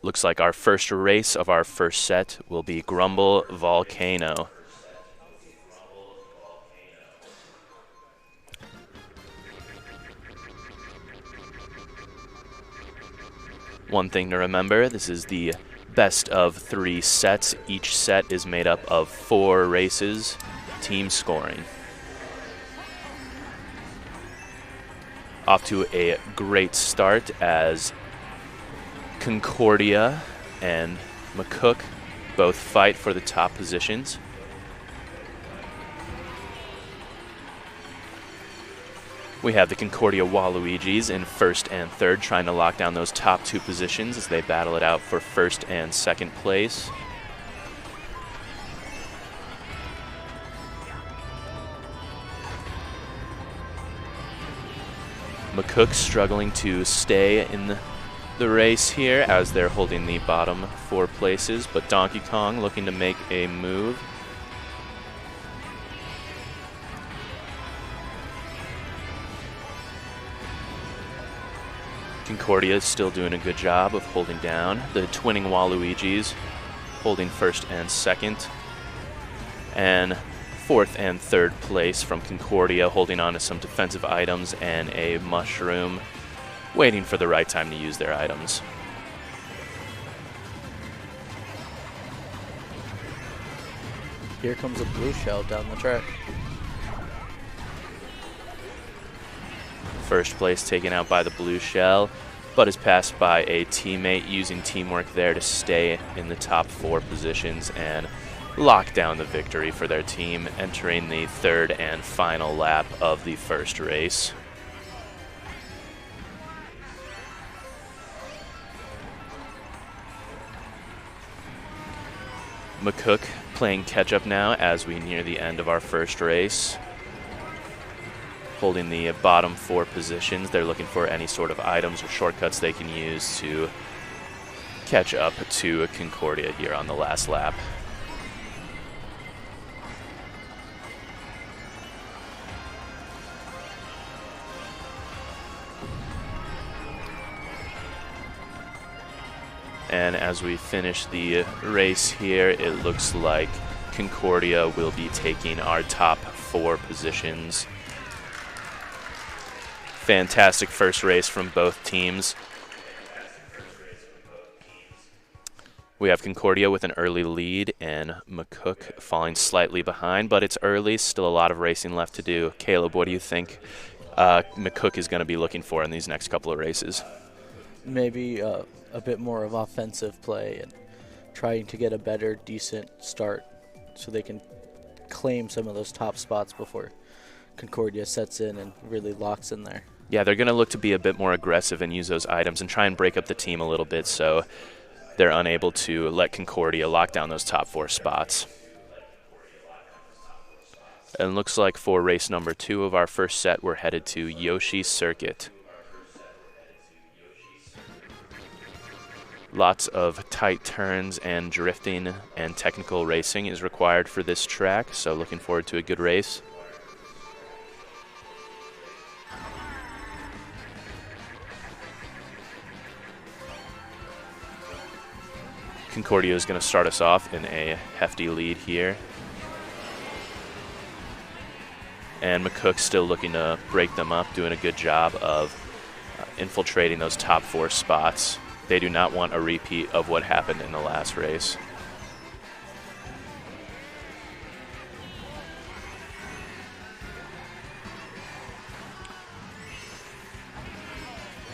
Looks like our first race of our first set will be Grumble Volcano. One thing to remember, this is the best of 3 sets. Each set is made up of 4 races, team scoring. Off to a great start as Concordia and McCook both fight for the top positions. We have the Concordia Waluigis in first and third, trying to lock down those top 2 positions as they battle it out for first and second place. McCook struggling to stay in the race here as they're holding the bottom 4 places, but Donkey Kong looking to make a move. Concordia is still doing a good job of holding down the twinning Waluigis, holding first and second. And fourth and third place from Concordia, holding on to some defensive items and a mushroom, waiting for the right time to use their items. Here comes a blue shell down the track. First place taken out by the blue shell, but is passed by a teammate, using teamwork there to stay in the top 4 positions and lock down the victory for their team, entering the third and final lap of the first race. McCook playing catch-up now as we near the end of our first race. Holding the bottom 4 positions. They're looking for any sort of items or shortcuts they can use to catch up to Concordia here on the last lap. And as we finish the race here, it looks like Concordia will be taking our top 4 positions. Fantastic first race from both teams. We have Concordia with an early lead and McCook falling slightly behind, but it's early, still a lot of racing left to do. Caleb, what do you think McCook is going to be looking for in these next couple of races? Maybe a bit more of offensive play and trying to get a better, decent start so they can claim some of those top spots before Concordia sets in and really locks in there. Yeah, they're going to look to be a bit more aggressive and use those items and try and break up the team a little bit so they're unable to let Concordia lock down those top 4 spots. And looks like for race number 2 of our first set, we're headed to Yoshi Circuit. Lots of tight turns and drifting and technical racing is required for this track, so looking forward to a good race. Concordia is going to start us off in a hefty lead here. And McCook still looking to break them up, doing a good job of infiltrating those top 4 spots. They do not want a repeat of what happened in the last race.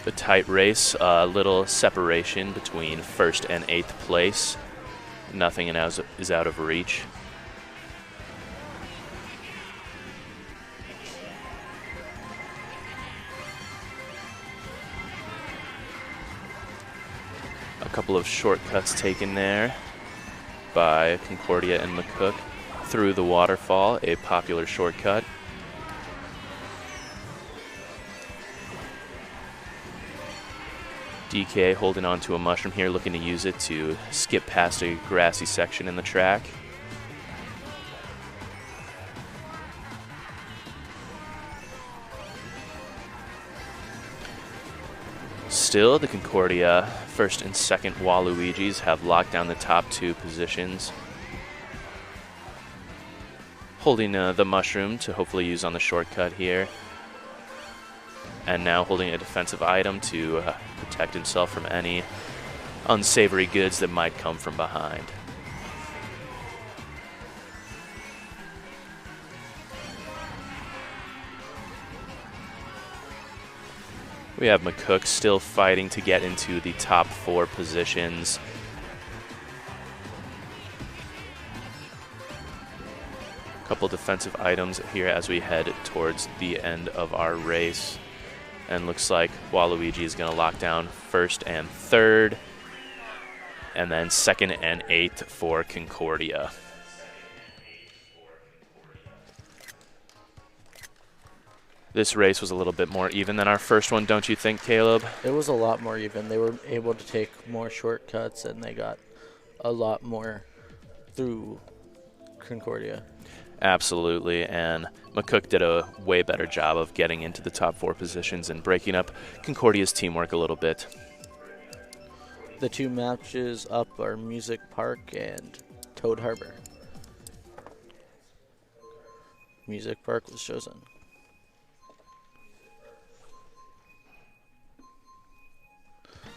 The tight race, a little separation between first and 8th place. Nothing is out of reach. A couple of shortcuts taken there by Concordia and McCook through the waterfall, a popular shortcut. DK holding on to a mushroom here, looking to use it to skip past a grassy section in the track. Still, the Concordia first and second Waluigis have locked down the top 2 positions. Holding the mushroom to hopefully use on the shortcut here. And now holding a defensive item to protect himself from any unsavory goods that might come from behind. We have McCook still fighting to get into the top 4 positions. A couple defensive items here as we head towards the end of our race. And looks like Waluigi is going to lock down first and third, and then second and 8th for Concordia. This race was a little bit more even than our first one, don't you think, Caleb? It was a lot more even. They were able to take more shortcuts, and they got a lot more through Concordia. Absolutely, and McCook did a way better job of getting into the top 4 positions and breaking up Concordia's teamwork a little bit. The 2 matches up are Music Park and Toad Harbor. Music Park was chosen.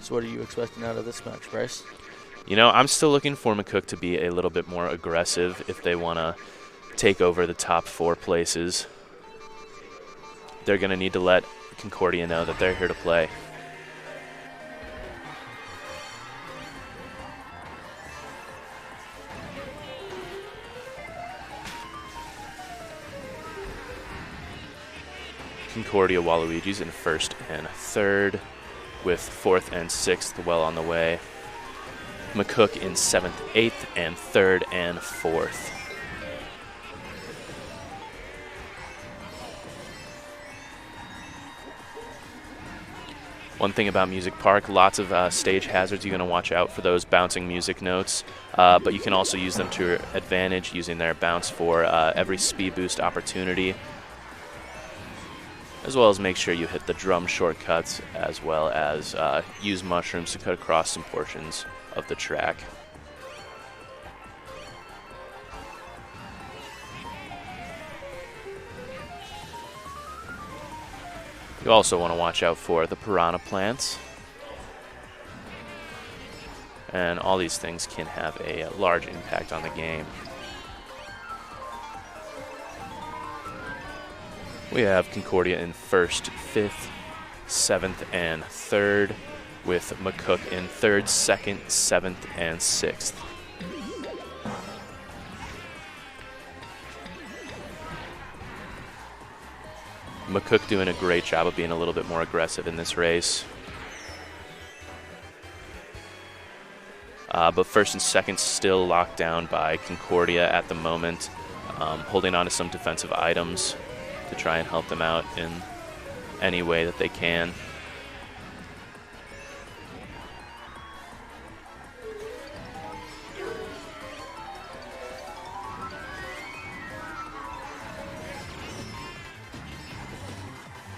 So what are you expecting out of this match, Bryce? You know, I'm still looking for McCook to be a little bit more aggressive if they want to take over the top 4 places. They're going to need to let Concordia know that they're here to play. Concordia Waluigi's in first and third, with 4th and 6th well on the way. McCook in 7th, 8th, and 3rd and 4th. One thing about Music Park, lots of stage hazards. You're going to watch out for those bouncing music notes, but you can also use them to your advantage using their bounce for every speed boost opportunity, as well as make sure you hit the drum shortcuts, as well as use mushrooms to cut across some portions of the track. You also want to watch out for the piranha plants. And all these things can have a large impact on the game. We have Concordia in 1st, 5th, 7th, and 3rd, with McCook in 3rd, 2nd, 7th, and 6th. McCook doing a great job of being a little bit more aggressive in this race. But 1st and 2nd still locked down by Concordia at the moment, holding on to some defensive items to try and help them out in any way that they can.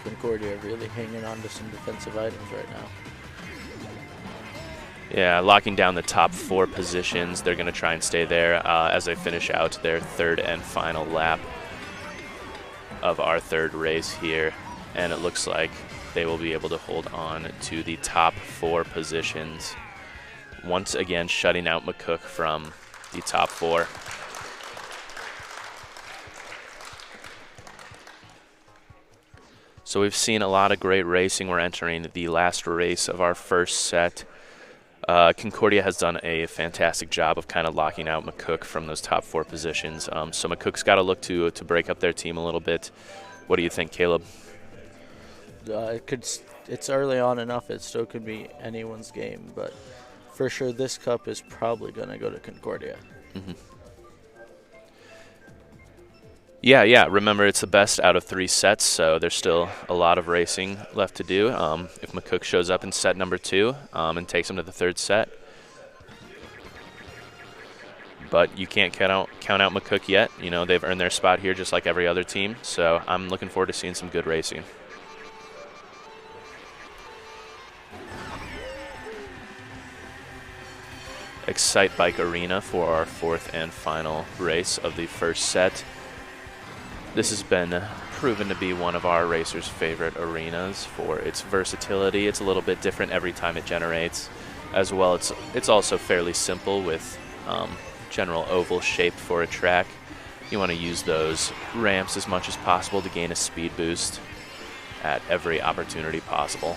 Concordia really hanging on to some defensive items right now. Yeah, locking down the top 4 positions. They're going to try and stay there as they finish out their 3rd and final lap of our 3rd race here. And it looks like they will be able to hold on to the top 4 positions, once again shutting out McCook from the top 4. So we've seen a lot of great racing. We're entering the last race of our first set. Concordia has done a fantastic job of kind of locking out McCook from those top 4 positions. So McCook's got to look to break up their team a little bit. What do you think, Caleb? It's early on enough. It still could be anyone's game, but for sure this cup is probably going to go to Concordia. Mm-hmm. Yeah. Remember, it's the best out of 3 sets, so there's still a lot of racing left to do. If McCook shows up in set number 2 and takes him to the 3rd set. But you can't count out McCook yet. You know, they've earned their spot here just like every other team, so I'm looking forward to seeing some good racing. Excite Bike Arena for our fourth and final race of the first set. This has been proven to be one of our racers' favorite arenas for its versatility. It's a little bit different every time it generates. As well, it's also fairly simple with general oval shape for a track. You want to use those ramps as much as possible to gain a speed boost at every opportunity possible.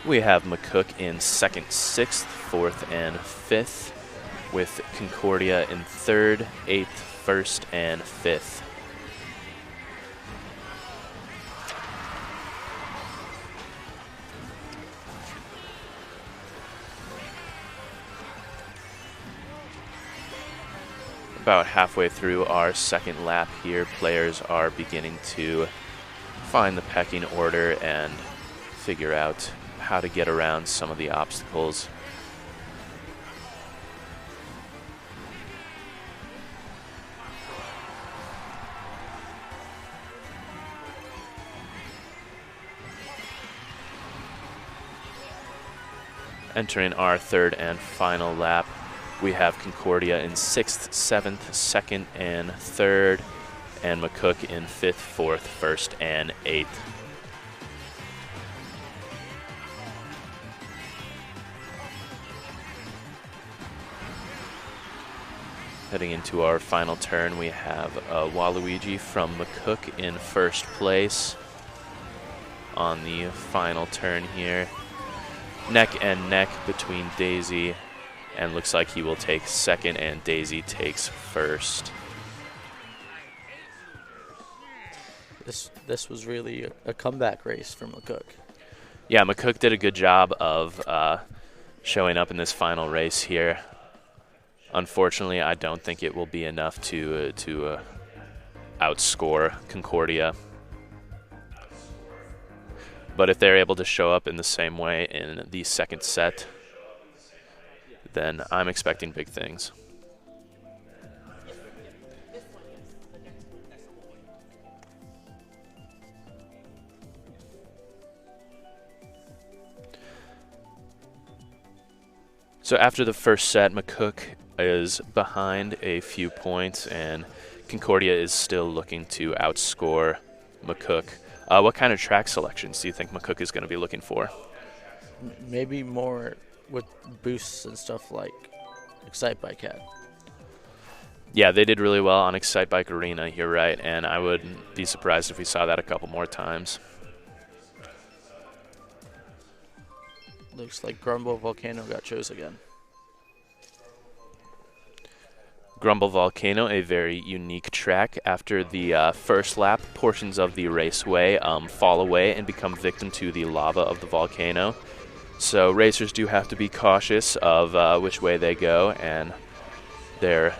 We have McCook in 2nd, 6th, 4th, and 5th, with Concordia in 3rd, 8th, 1st, and 5th. About halfway through our second lap here, players are beginning to find the pecking order and figure out how to get around some of the obstacles. Entering our third and final lap, we have Concordia in 6th, 7th, 2nd, and 3rd, and McCook in 5th, 4th, 1st, and 8th. Heading into our final turn, we have Waluigi from McCook in 1st place. On the final turn here, neck and neck between Daisy, and looks like he will take 2nd and Daisy takes 1st. This was really a comeback race for McCook. Yeah, McCook did a good job of showing up in this final race here. Unfortunately, I don't think it will be enough to outscore Concordia. But if they're able to show up in the same way in the second set, then I'm expecting big things. So after the first set, McCook is behind a few points, and Concordia is still looking to outscore McCook. What kind of track selections do you think McCook is going to be looking for? Maybe more with boosts and stuff like Excite Bike had. Yeah, they did really well on Excite Bike Arena, you're right, and I wouldn't be surprised if we saw that a couple more times. Looks like Grumble Volcano got chose again. Grumble Volcano, a very unique track. After the first lap, portions of the raceway fall away and become victim to the lava of the volcano. So racers do have to be cautious of which way they go and their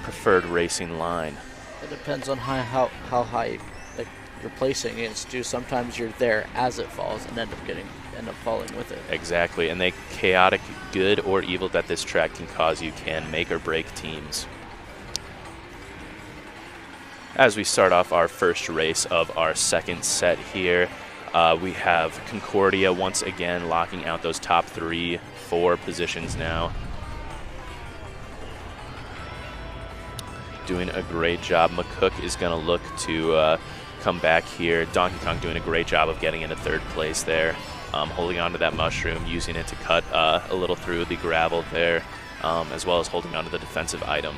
preferred racing line. It depends on how high you're placing is too. Sometimes you're there as it falls and end up falling with it. Exactly, and the chaotic good or evil that this track can cause you can make or break teams. As we start off our first race of our second set here, we have Concordia once again locking out those top 3-4 positions now. Doing a great job. McCook is going to look to come back here. Donkey Kong doing a great job of getting into third place there. Holding on to that mushroom, using it to cut a little through the gravel there, as well as holding on to the defensive item.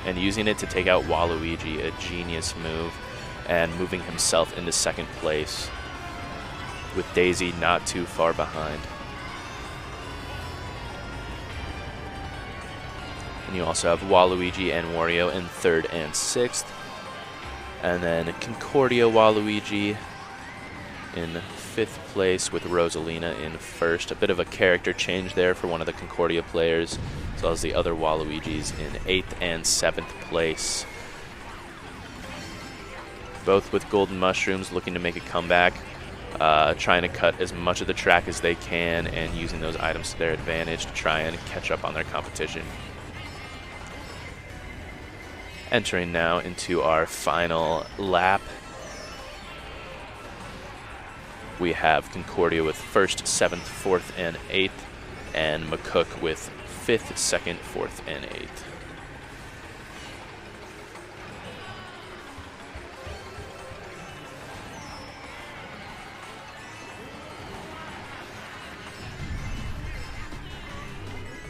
And using it to take out Waluigi, a genius move, and moving himself into second place, with Daisy not too far behind. And you also have Waluigi and Wario in third and sixth. And then Concordia Waluigi in fifth place with Rosalina in first. A bit of a character change there for one of the Concordia players, as well as the other Waluigis in 8th and 7th place. Both with golden mushrooms, looking to make a comeback, trying to cut as much of the track as they can and using those items to their advantage to try and catch up on their competition. Entering now into our final lap. We have Concordia with 1st, 7th, 4th, and 8th, and McCook with 5th, 2nd, 4th, and 8th.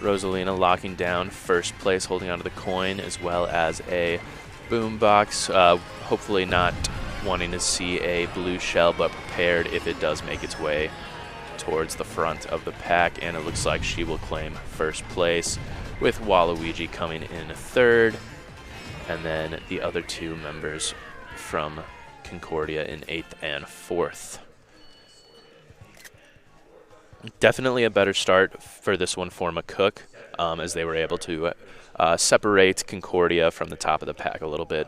Rosalina locking down 1st place, holding onto the coin, as well as a boombox. Hopefully not wanting to see a blue shell, but prepared if it does make its way towards the front of the pack. And it looks like she will claim 1st place, with Waluigi coming in 3rd, and then the other 2 members from Concordia in 8th and 4th. Definitely a better start for this one for McCook, as they were able to separate Concordia from the top of the pack a little bit.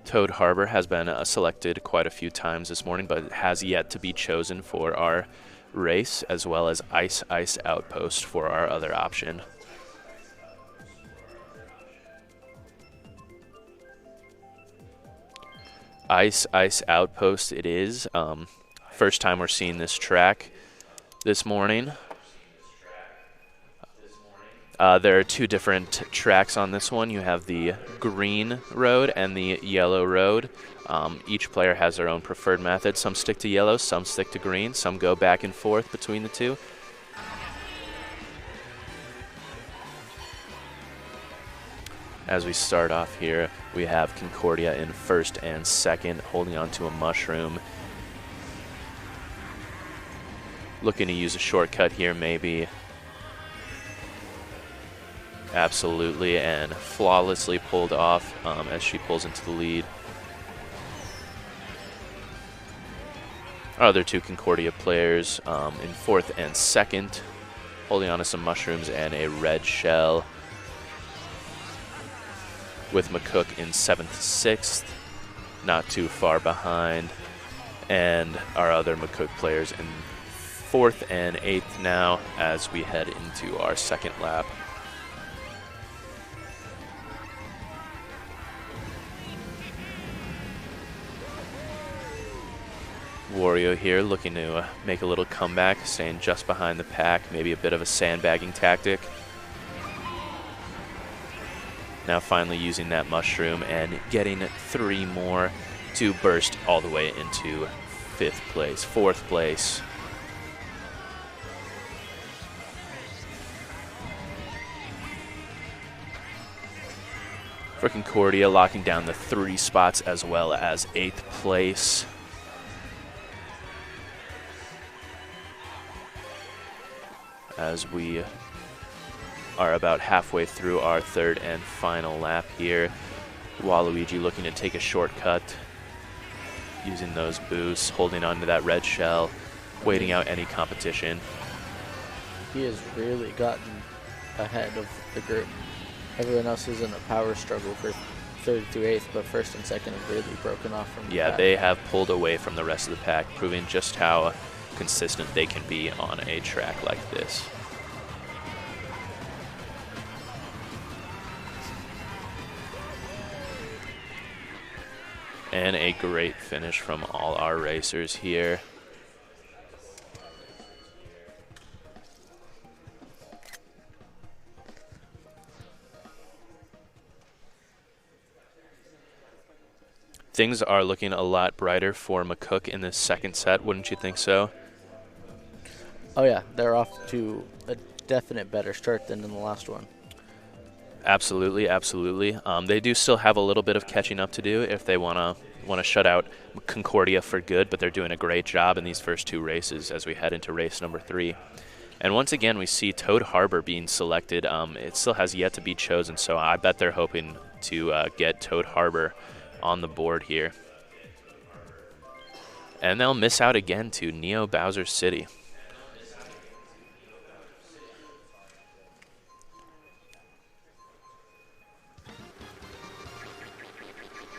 Toad Harbor has been selected quite a few times this morning, but has yet to be chosen for our race, as well as Ice Outpost for our other option. Ice Outpost it is. First time we're seeing this track this morning. There are 2 different tracks on this one. You have the green road and the yellow road. Each player has their own preferred method. Some stick to yellow, some stick to green, some go back and forth between the 2. As we start off here, we have Concordia in 1st and 2nd, holding on to a mushroom. Looking to use a shortcut here, maybe. Absolutely, and flawlessly pulled off as she pulls into the lead. Our other 2 Concordia players in 4th and 2nd, holding on to some mushrooms and a red shell, with McCook in 7th, 6th, not too far behind, and our other McCook players in 4th and 8th now as we head into our 2nd lap. Wario here looking to make a little comeback, staying just behind the pack, maybe a bit of a sandbagging tactic. Now finally using that mushroom and getting 3 more to burst all the way into 5th place, 4th place. For Concordia, locking down the 3 spots as well as 8th place. As we are about halfway through our 3rd and final lap here. Waluigi looking to take a shortcut, using those boosts, holding on to that red shell, waiting out any competition. He has really gotten ahead of the group. Everyone else is in a power struggle for 3rd through 8th, but 1st and 2nd have really broken off from the pack. They have pulled away from the rest of the pack, proving just how consistent they can be on a track like this. And a great finish from all our racers here. Things are looking a lot brighter for McCook in this 2nd set, wouldn't you think so? Oh yeah, they're off to a definite better start than in the last one. Absolutely, absolutely. They do still have a little bit of catching up to do if they want to shut out Concordia for good, but they're doing a great job in these first 2 races as we head into race number 3. And once again, we see Toad Harbor being selected. It still has yet to be chosen, so I bet they're hoping to get Toad Harbor on the board here. And they'll miss out again to Neo Bowser City.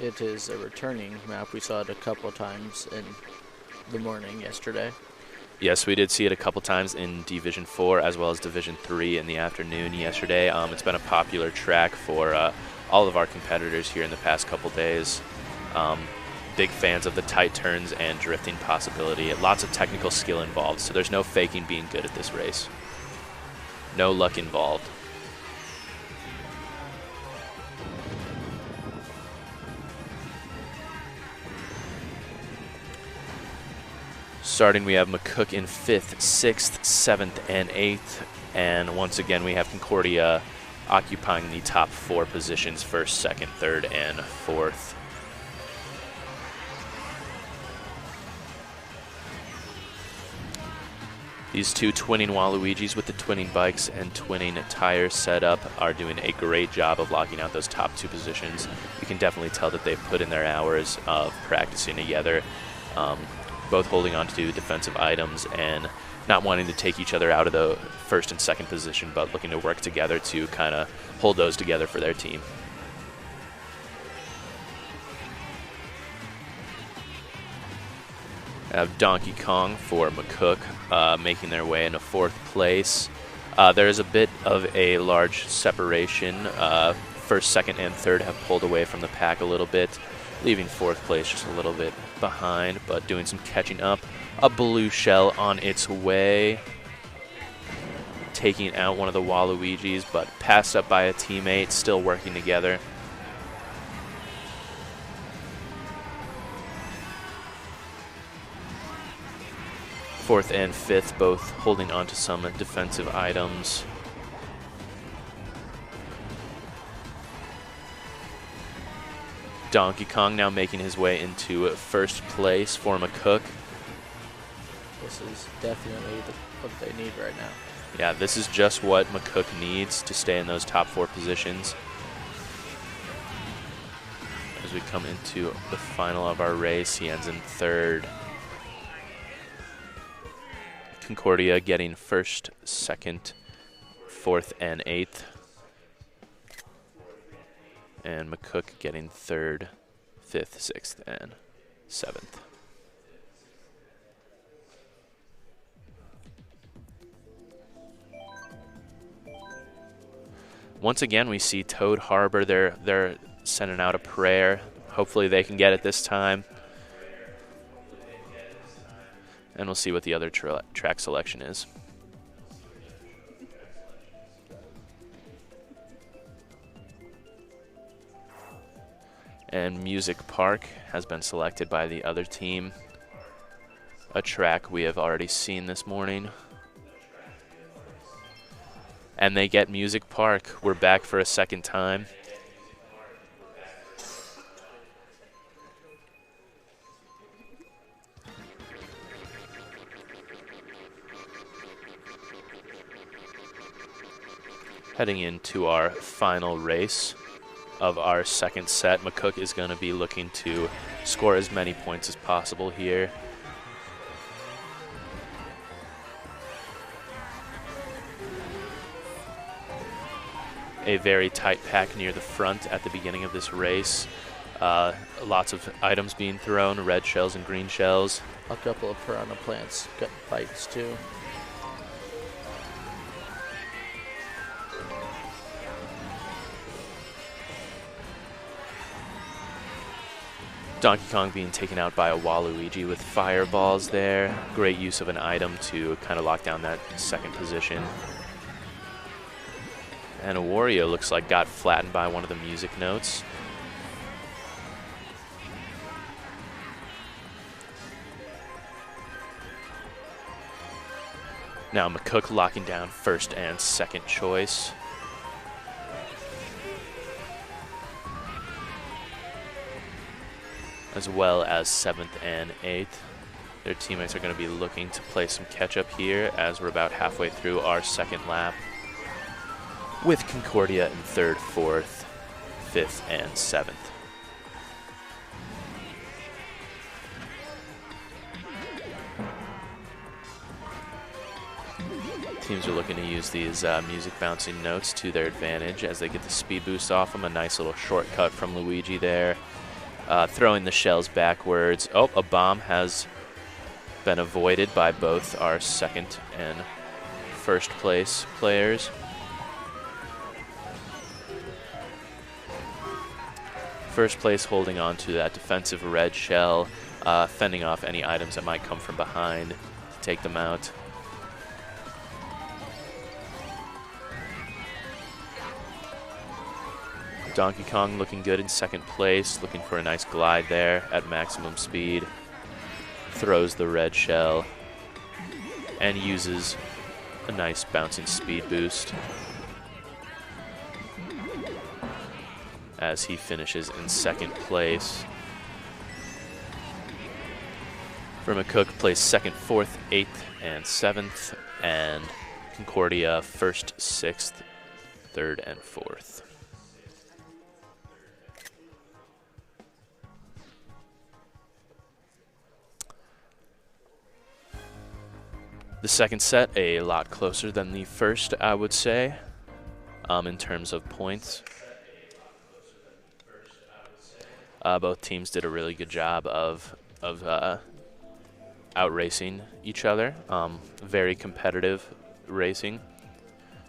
It is a returning map. We saw it a couple times in the morning yesterday. Yes, we did see it a couple times in Division 4 as well as Division 3 in the afternoon yesterday. It's been a popular track for all of our competitors here in the past couple days. Big fans of the tight turns and drifting possibility. Lots of technical skill involved, so there's no faking being good at this race. No luck involved. Starting, we have McCook in 5th, 6th, 7th, and 8th. And once again, we have Concordia occupying the top 4 positions, 1st, 2nd, 3rd, and 4th. These two twinning Waluigis with the twinning bikes and twinning tires setup are doing a great job of locking out those top 2 positions. You can definitely tell that they've put in their hours of practicing together, both holding on to defensive items and not wanting to take each other out of the 1st and 2nd position, but looking to work together to kind of hold those together for their team. Have Donkey Kong for McCook making their way into 4th place. There is a bit of a large separation. 1st, 2nd, and 3rd have pulled away from the pack a little bit, leaving 4th place just a little bit behind, but doing some catching up. A blue shell on its way, taking out one of the Waluigis, but passed up by a teammate, still working together. Fourth and 5th both holding on to some defensive items. Donkey Kong now making his way into 1st place for McCook. This is definitely what they need right now. Yeah, this is just what McCook needs to stay in those top 4 positions. As we come into the final of our race, he ends in 3rd. Concordia getting 1st, 2nd, 4th, and 8th. And McCook getting 3rd, 5th, 6th, and 7th. Once again, we see Toad Harbor. They're sending out a prayer. Hopefully they can get it this time. And we'll see what the other track selection is. And Music Park has been selected by the other team. A track we have already seen this morning. And they get Music Park. We're back for a 2nd time. Heading into our final race of our 2nd set, McCook is going to be looking to score as many points as possible here. A very tight pack near the front at the beginning of this race. Lots of items being thrown, red shells and green shells. A couple of piranha plants got bites too. Donkey Kong being taken out by a Waluigi with fireballs there. Great use of an item to kind of lock down that 2nd position. And a Wario looks like got flattened by one of the music notes. Now McCook locking down 1st and 2nd choice. As well as 7th and 8th. Their teammates are going to be looking to play some catch-up here as we're about halfway through our 2nd lap, with Concordia in 3rd, 4th, 5th, and 7th. Teams are looking to use these music bouncing notes to their advantage as they get the speed boost off them. A nice little shortcut from Luigi there. Throwing the shells backwards. Oh, a bomb has been avoided by both our second and first place players. First place holding on to that defensive red shell, fending off any items that might come from behind to take them out. Donkey Kong looking good in second place, looking for a nice glide there at maximum speed. Throws the red shell and uses a nice bouncing speed boost as he finishes in second place. For McCook, placed second, fourth, eighth, and seventh, and Concordia first, sixth, third, and fourth. The second set, a lot closer than the first, I would say, in terms of points. Both teams did a really good job of outracing each other. Very competitive racing.